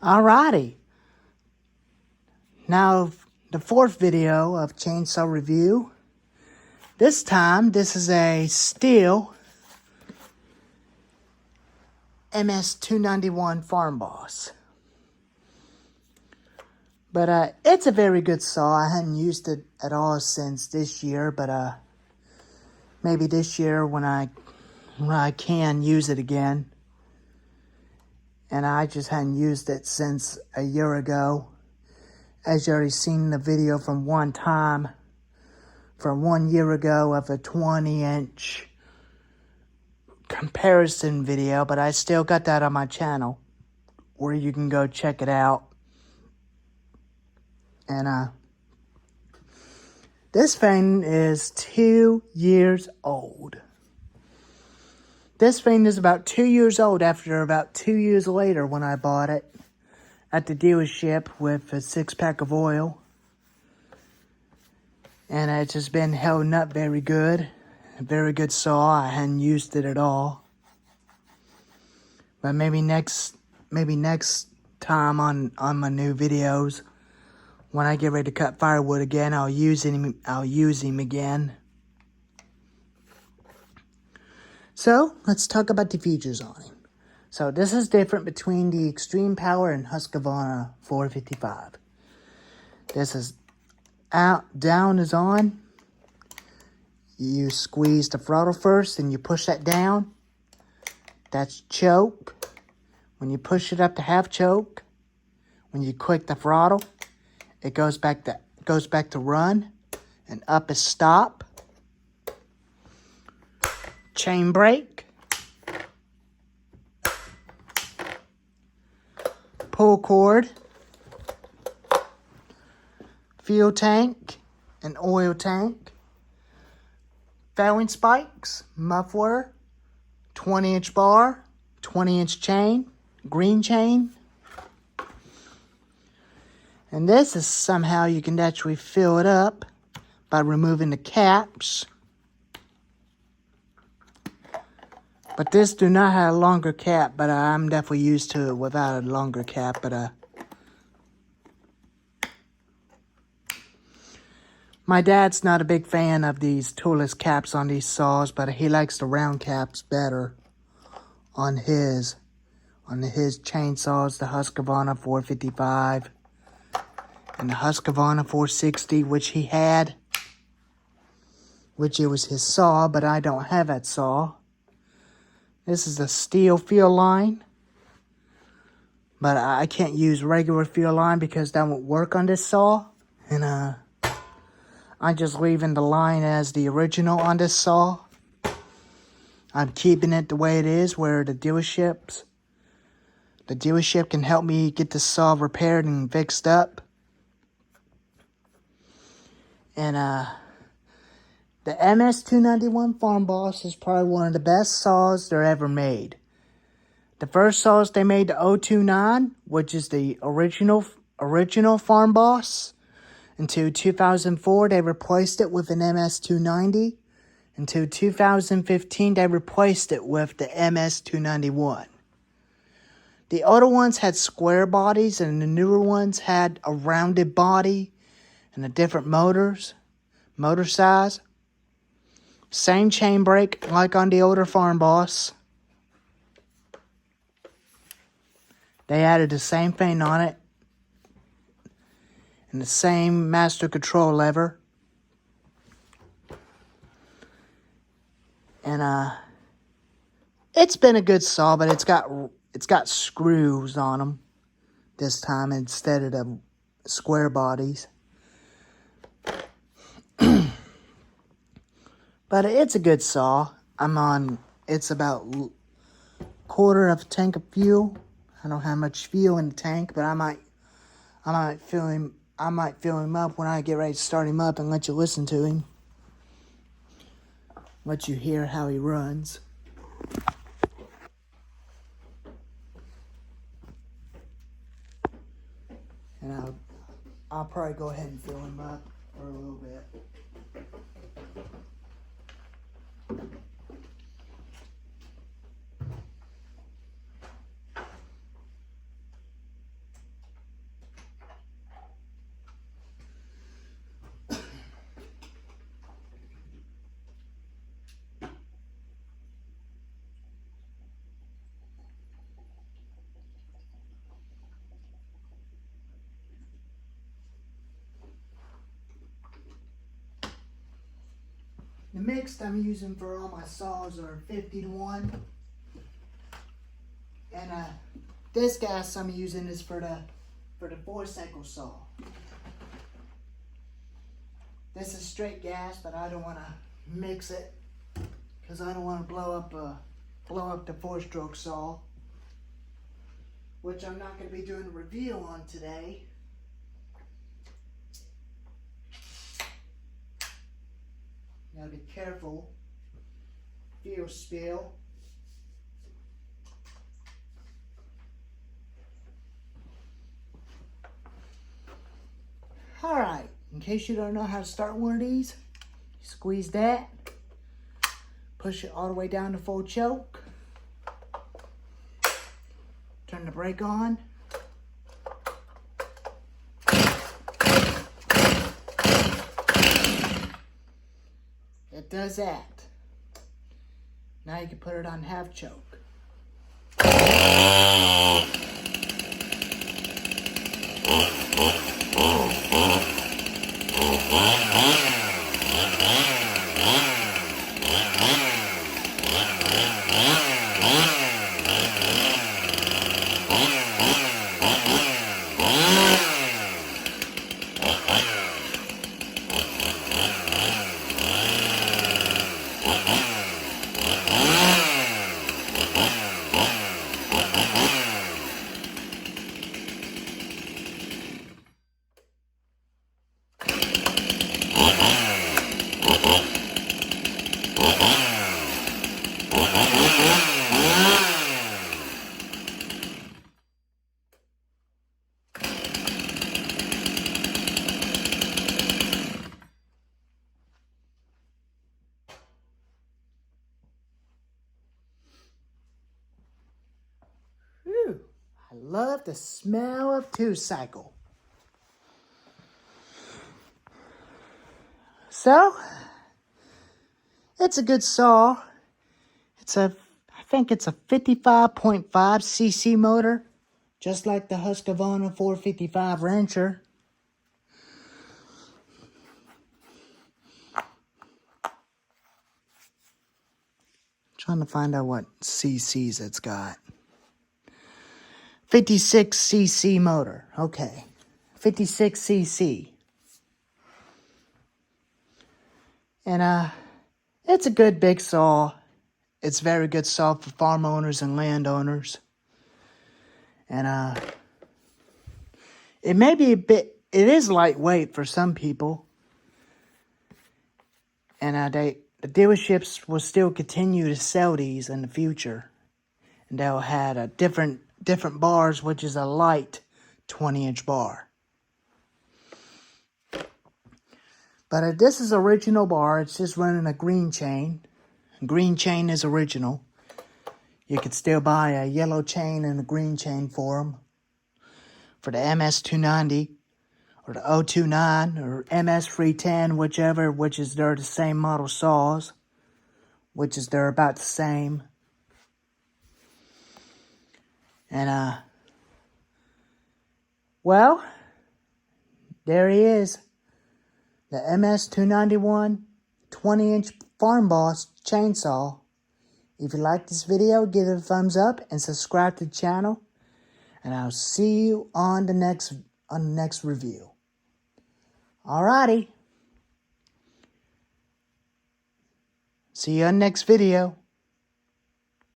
Alrighty. Now, the fourth video of Chainsaw Review. This time, this is a stihl MS-291 Farm Boss. But it's a very good saw. I hadn't used it at all since this year, but maybe this year when I can use it again. And I just hadn't used it since a year ago. As you already seen the video from 1 year ago of a 20-inch comparison video, but I still got that on my channel where you can go check it out. And this thing is 2 years old. This thing is about 2 years old after about 2 years later when I bought it at the dealership with a 6-pack of oil. And it's just been held up very good. A very good saw. I hadn't used it at all. But maybe next time on my new videos, when I get ready to cut firewood again, I'll use him again. So, let's talk about the features on him. So, this is different between the Extreme Power and Husqvarna 455. This is down is on. You squeeze the throttle first, and you push that down. That's choke. When you push it up to half choke, when you click the throttle, it goes back to run, and up is stop. Chain brake, pull cord, fuel tank, and oil tank, fairing spikes, muffler, 20-inch bar, 20-inch chain, green chain. And this is somehow you can actually fill it up by removing the caps. But this do not have a longer cap, but I'm definitely used to it without a longer cap. But my dad's not a big fan of these toolless caps on these saws, but he likes the round caps better on his chainsaws, the Husqvarna 455 and the Husqvarna 460, which he had, which it was his saw, but I don't have that saw. This is a stihl feel line, but I can't use regular feel line because that won't work on this saw. And I'm just leaving the line as the original on this saw. I'm keeping it the way it is, where the dealership can help me get the saw repaired and fixed up. And the MS-291 Farm Boss is probably one of the best saws they're ever made. The first saws they made, the 029, which is the original Farm Boss. Until 2004, they replaced it with an MS-290. Until 2015, they replaced it with the MS-291. The older ones had square bodies, and the newer ones had a rounded body and a different motor size. Same chain brake like on the older Farm Boss. They added the same thing on it. And the same master control lever. And it's been a good saw, but it's got screws on them this time instead of the square bodies. But it's a good saw. It's about quarter of a tank of fuel. I don't have much fuel in the tank, but I might fill him up when I get ready to start him up and let you listen to him. Let you hear how he runs. And I'll probably go ahead and fill him up for a little bit. The mix I'm using for all my saws are 50-1. And this gas I'm using is for the 4-cycle saw. This is straight gas, but I don't want to mix it because I don't want to blow up the 4-stroke saw, which I'm not going to be doing a review on today. Now be careful. Fuel spill. Alright, in case you don't know how to start one of these, you squeeze that, push it all the way down to full choke, turn the brake on, it does that. Now you can put it on half choke. Whew, I love the smell of 2-cycle. So, it's a good saw. I think it's a 55.5 cc motor, just like the Husqvarna 455 Rancher. Trying to find out what cc's it's got. 56 cc motor. Okay. 56 cc. And it's a good big saw. It's very good saw for farm owners and landowners. And it may be it is lightweight for some people. And the dealerships will still continue to sell these in the future. And they'll have a different bars, which is a light 20-inch bar. But this is original bar. It's just running a green chain. Green chain is original. You could still buy a yellow chain and a green chain for them. For the MS290 or the 029 or MS310, whichever, which is they're the same model saws, which is they're about the same. And well, there he is. The MS291 20-inch Farm Boss chainsaw. If you like this video, give it a thumbs up and subscribe to the channel. And I'll see you on the next review. Alrighty. See you on the next video.